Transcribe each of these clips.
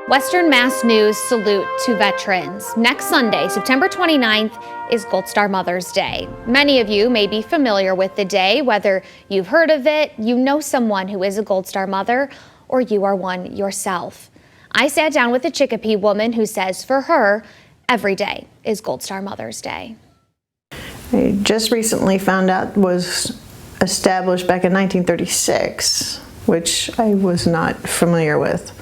Western Mass News salute to veterans. Next Sunday, September 29th, is Gold Star Mother's Day. Many of you may be familiar with the day, whether you've heard of it, you know someone who is a Gold Star mother, or you are one yourself. I sat down with a Chicopee woman who says for her, every day is Gold Star Mother's Day. I just recently found out was established back in 1936, which I was not familiar with,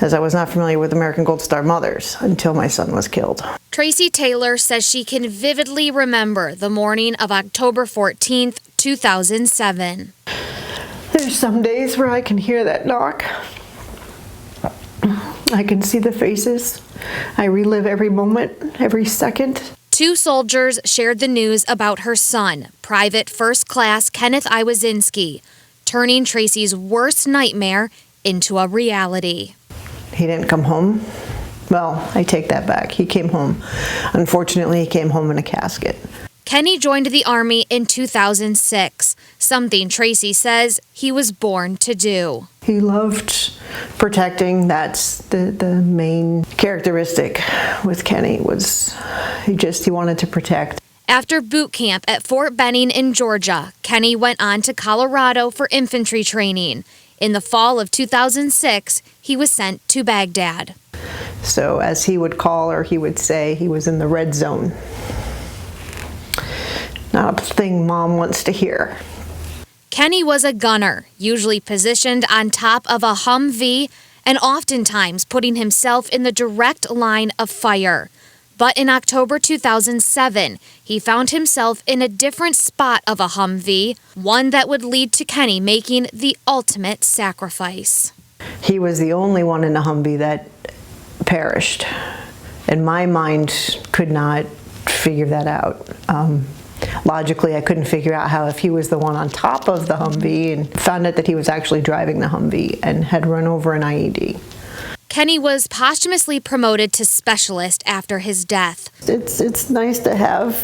as I was not familiar with American Gold Star Mothers until my son was killed. Tracy Taylor says she can vividly remember the morning of October 14th, 2007. There's some days where I can hear that knock. I can see the faces. I relive every moment, every second. Two soldiers shared the news about her son, Private First Class Kenneth Iwazinski, turning Tracy's worst nightmare into a reality. He didn't come home. Well, I take that back. He came home. Unfortunately, he came home in a casket. Kenny joined the Army in 2006, something Tracy says he was born to do. He loved protecting. That's the main characteristic with Kenny, was he wanted to protect. After boot camp at Fort Benning in Georgia, Kenny went on to Colorado for infantry training. In the fall of 2006, he was sent to Baghdad. So as he would call, or he would say, he was in the red zone. Not a thing Mom wants to hear. Kenny was a gunner, usually positioned on top of a Humvee and oftentimes putting himself in the direct line of fire. But in October 2007, he found himself in a different spot of a Humvee, one that would lead to Kenny making the ultimate sacrifice. He was the only one in the Humvee that perished, and my mind could not figure that out. Logically, I couldn't figure out how, if he was the one on top of the Humvee, and found out that he was actually driving the Humvee and had run over an IED. Kenny was posthumously promoted to specialist after his death. It's nice to have,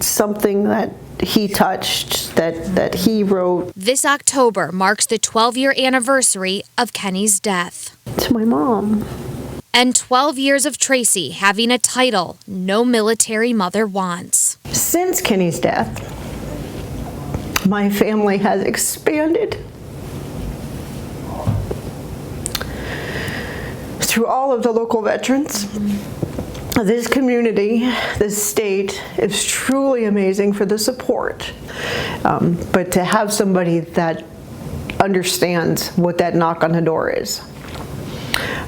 something that he touched, that he wrote. This October marks the 12-year anniversary of Kenny's death. To my mom. And 12 years of Tracy having a title no military mother wants. Since Kenny's death, my family has expanded. Through all of the local veterans, this community, this state is truly amazing for the support. But to have somebody that understands what that knock on the door is,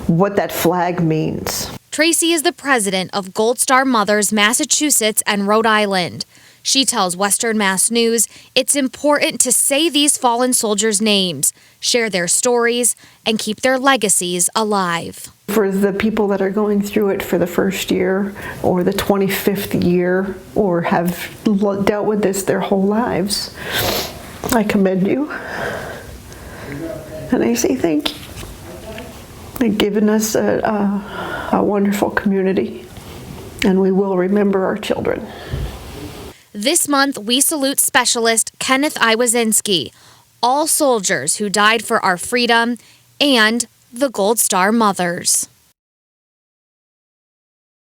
what that flag means. Tracy is the president of Gold Star Mothers Massachusetts and Rhode Island. She tells Western Mass News it's important to say these fallen soldiers' names, share their stories, and keep their legacies alive. For the people that are going through it for the first year or the 25th year, or have dealt with this their whole lives, I commend you. And I say thank you. You've given us a wonderful community, and we will remember our children. This month, we salute specialist Kenneth Iwazinski, all soldiers who died for our freedom, and the Gold Star Mothers.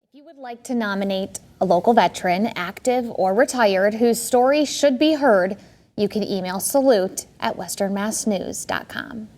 If you would like to nominate a local veteran, active or retired, whose story should be heard, you can email salute@westernmassnews.com.